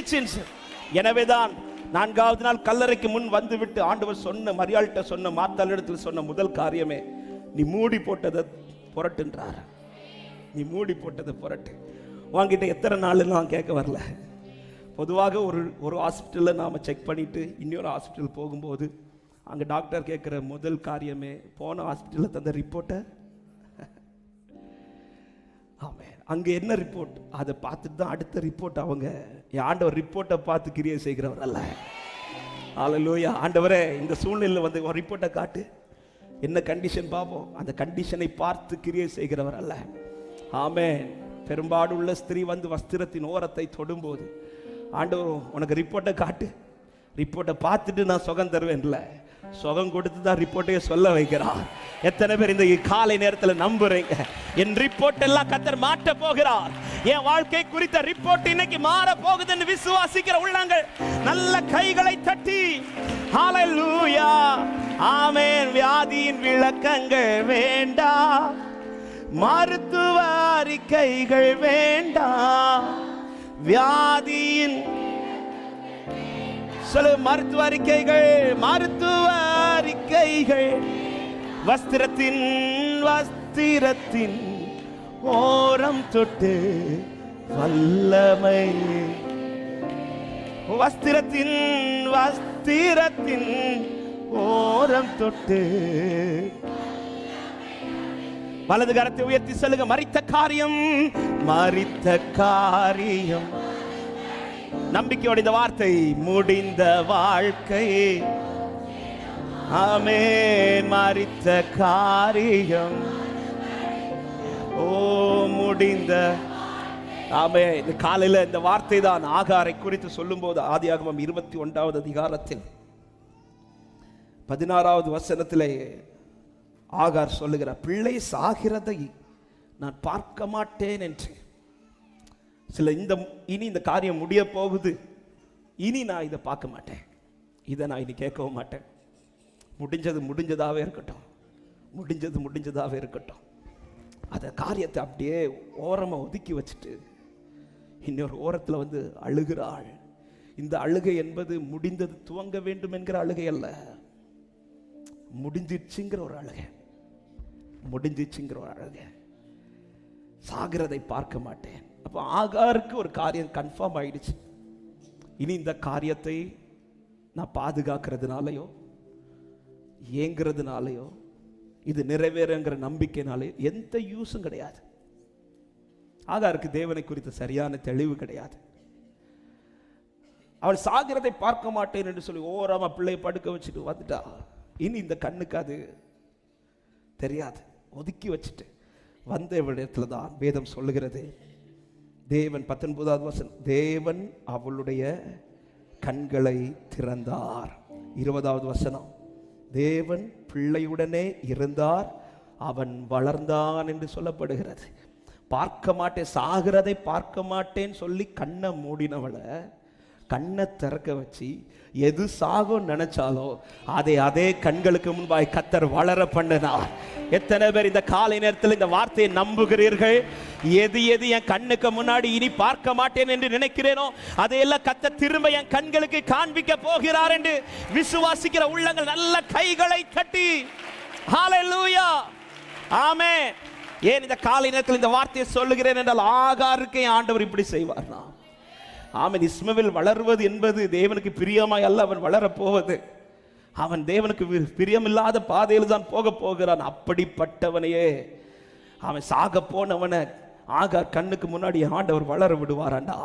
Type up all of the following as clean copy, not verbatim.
முடிஞ்சிச்சு. எனவேதான் 4வது நாள் கல்லறைக்கு முன் வந்துவிட்டு ஆண்டவர் சொன்ன, மரியாள்கிட்ட சொன்ன, மார்த்தாள் இடத்துல சொன்ன முதல் காரியமே, நீ மூடி போட்டதை புரட்டுன்றார். நீ மூடி போட்டதை புரட்டு. வாங்கிட்ட எத்தனை நாள் நான் கேட்க வரல. பொதுவாக ஒரு ஹாஸ்பிட்டலில் நாம் செக் பண்ணிவிட்டு இன்னொரு ஹாஸ்பிட்டல் போகும்போது அங்கே டாக்டர் கேட்குற முதல் காரியமே, போன ஹாஸ்பிட்டலில் தந்த ரிப்போர்ட்டை, ஆமே அங்கே என்ன ரிப்போர்ட் அதை பார்த்துட்டு தான் அடுத்த ரிப்போர்ட். அவங்க ஆண்டவர் ரிப்போர்ட்டை பார்த்து கிரியை செய்கிறவர் அல்ல. ஹல்லேலூயா. ஆண்டவரே, இந்த சூழ்நிலையில் வந்து ஒரு ரிப்போர்ட்டை காட்டு, என்ன கண்டிஷன் பார்ப்போம், அந்த கண்டிஷனை பார்த்து கிரியை செய்கிறவர் அல்ல. ஆமென். பெரும்பாடுள்ள ஸ்திரீ வந்து வஸ்திரத்தின் ஓரத்தை தொடும்போது ஆண்டவர் உனக்கு ரிப்போர்ட்டை காட்டு, ரிப்போர்ட்டை பார்த்துட்டு நான் சுகம் தருவேன்ல, சுகம் கொடுத்து தான் ரிப்போர்ட்டையே சொல்ல வைக்கிறார். எத்தனை பேர் இந்த காலை நேரத்தில் நம்புறீங்க? என் ரிப்போர்ட் எல்லாம் கர்த்தர் மாற்ற போகிறார். என் வாழ்க்கை குறித்த ரிப்போர்ட் இன்னைக்கு மாற போகுதுன்னு விசுவாசிக்கிற உள்ளங்கள் நல்ல கைகளை தட்டி ஹல்லேலூயா. ஆமென். வியாதியின் விளக்கங்கள் வேண்டாம், மருத்துவ அறிக்கைகள் வேண்டாம். வியாதியின் சொல்ல மருத்துவ அறிக்கைகள், மருத்துவ அறிக்கைகள், வஸ்திரத்தின் ஓரம் தொட்டு வல்லமை, வஸ்திரத்தின் ஓரம் தொட்டு. வலது கரத்தை உயர்த்தி சொல்லுங்க, மரித்த காரியம், மரித்த காரியம். நம்பிக்கையோட இந்த வார்த்தை, முடிந்த வாழ்க்கை. ஆமென். மரித்த காரியம், ஓ முடிந்த. ஆமென். இந்த காலையில இந்த வார்த்தை தான் ஆகாரை குறித்து சொல்லும் போது ஆதியாகமம் 21வது அதிகாரத்தில் 16வது வசனத்திலே ஆகார் சொல்லுகிறார், பிள்ளை சாகிறதை நான் பார்க்க மாட்டேன் என்று. சில இனி இந்த காரியம் முடிய போகுது, இனி நான் இதை பார்க்க மாட்டேன், இதை நான் இனி கேட்கவும் மாட்டேன். முடிஞ்சதாகவே இருக்கட்டும், முடிஞ்சதாகவே இருக்கட்டும். அந்த காரியத்தை அப்படியே ஓரமாக ஒதுக்கி வச்சுட்டு இன்னொரு ஓரத்தில் வந்து அழுகிறாள். இந்த அழுகை என்பது முடிந்தது துவங்க வேண்டும் என்கிற அழுகை அல்ல, முடிஞ்சிச்சுங்கிற ஒரு அழுகை. சாகிறதை பார்க்க மாட்டேன். அப்போ ஆகாருக்கு ஒரு காரியம் கன்ஃபார்ம் ஆயிடுச்சு. இனி இந்த காரியத்தை நான் பாதுகாக்கிறதுனாலையோ ஏங்கிறதுனாலையோ இது நிறைவேறுங்கிற நம்பிக்கைனாலே எந்த யூஸும் கிடையாது. ஆகாருக்கு தேவனை குறித்த சரியான தெளிவு கிடையாது. அவள் சாகிறதை பார்க்க மாட்டேன் என்று சொல்லி ஓரமா பிள்ளையை படுக்க வச்சுட்டு வந்துட்டா. இனி இந்த கண்ணுக்கு அது தெரியாது, ஒதுக்கி வச்சுட்டு வந்த இடத்துல தான் வேதம் சொல்லுகிறது, தேவன் 19வது வசனம், தேவன் அவளுடைய கண்களை திறந்தார். 20வது வசனம், தேவன் பிள்ளையுடனே இருந்தார், அவன் வளர்ந்தான் என்று சொல்லப்படுகிறது. பார்க்க மாட்டேன், சாகிறதை பார்க்க மாட்டேன்னு சொல்லி கண்ணை மூடினவளை கண்ணை திறக்க வச்சு எது சாகும் நினைச்சாலோ அதை அதே கண்களுக்கு முன்பாய் கர்த்தர் வளர பண்ணினார். எத்தனை பேர் இந்த காலை நேரத்தில் இந்த வார்த்தையை நம்புகிறீர்கள்? எது என் கண்ணுக்கு முன்னாடி இனி பார்க்க மாட்டேன் என்று நினைக்கிறேனோ அதையெல்லாம் கர்த்தர் திரும்ப என் கண்களுக்கு காண்பிக்க போகிறார் என்று விசுவாசிக்கிற உள்ளங்கள் நல்ல கைகளை தட்டி ஹல்லேலூயா. ஆமென். ஏன் இந்த காலை நேரத்தில் இந்த வார்த்தையை சொல்லுகிறேன் என்றால் ஆகாருக்கு ஆண்டவர் இப்படி செய்வார்னா. ஆமென். இஸ்மவேல் வளர்வது என்பது தேவனுக்கு பிரியமாய் அல்ல, அவன் வளரப்போவது. அவன் தேவனுக்கு பிரியமில்லாத பாதையில் தான் போக போகிறான். அப்படிப்பட்டவனையே அவன் சாக போனவனை ஆகார் கண்ணுக்கு முன்னாடி ஆண்டவர் வளர விடுவாராண்டா.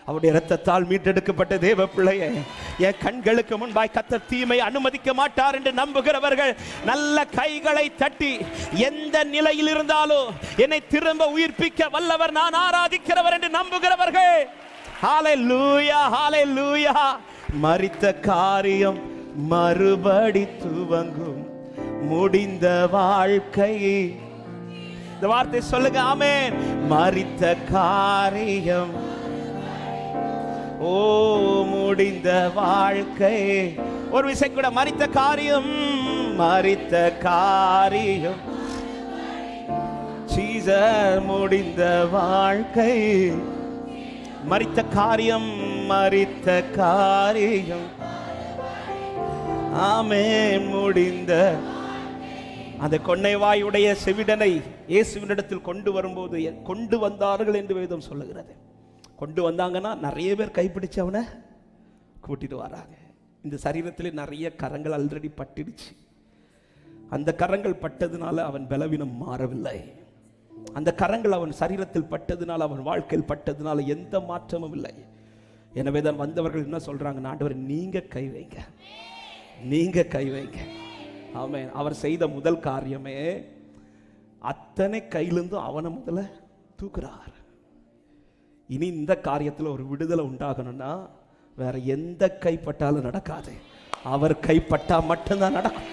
அவருடைய இரத்தத்தால் மீட்டெடுக்கப்பட்ட தேவ பிள்ளையே, என் கண்களுக்கு முன்பாய் கர்த்தர் தீமை அனுமதிக்க மாட்டார் என்று நம்புகிறவர்கள் நல்ல கைகளை தட்டி, எந்த நிலையில் இருந்தாலும் என்னை திரும்ப உயிர்ப்பிக்க வல்லவர், நான் ஆராதிக்கிறவர் என்று நம்புகிறவர்கள் ஹல்லேலூயா, ஹல்லேலூயா. மரித்த காரியம் மறுபடி துவங்கும், முடிந்த வாழ்க்கை. இந்த வார்த்தை சொல்லுங்க. ஆமென். மரித்த காரியம், ஓ முடிந்த வாழ்க்கை. ஒரு விஷயம் கூட, மரித்த காரியம், மரித்த காரியம், ஜீசஸ் முடிந்த வாழ்க்கை. மரித்த காரியம் மரித்த காரியம் ஆமென் முடிந்த. அந்த கொன்னை வாயுடைய செவிடனை இயேசுவினிடத்தில் கொண்டு வரும்போது கொண்டு வந்தார்கள் என்று வேதம் சொல்லுகிறது. கொண்டு வந்தாங்கன்னா நிறைய பேர் கைப்பிடிச்சு அவனை கூட்டிட்டு வராங்க. இந்த சரீரத்திலே நிறைய கரங்கள் ஆல்ரெடி பட்டிடுச்சு. அந்த கரங்கள் பட்டதுனால அவன் பலவீனம் மாறவில்லை. அந்த கரங்கள் அவன் சரீரத்தில் பட்டதுனால, அவன் வாழ்க்கையில் பட்டதுனால எந்த மாற்றமும் இல்லை. எனவே தான் வந்தவர்கள் என்ன சொல்றாங்க, ஆண்டவரே நீங்க கை வைங்க, நீங்க கை வைங்க. ஆமென். அவர் செய்த முதல் காரியமே அத்தனை கையிலிருந்து அவனை முதல்ல தூக்குறார். இனி இந்த காரியத்தில் ஒரு விடுதலை உண்டாகணும்னா வேற எந்த கைப்பட்டாலும் நடக்காது, அவர் கைப்பட்டா மட்டும்தான் நடக்கும்.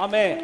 ஆமென்.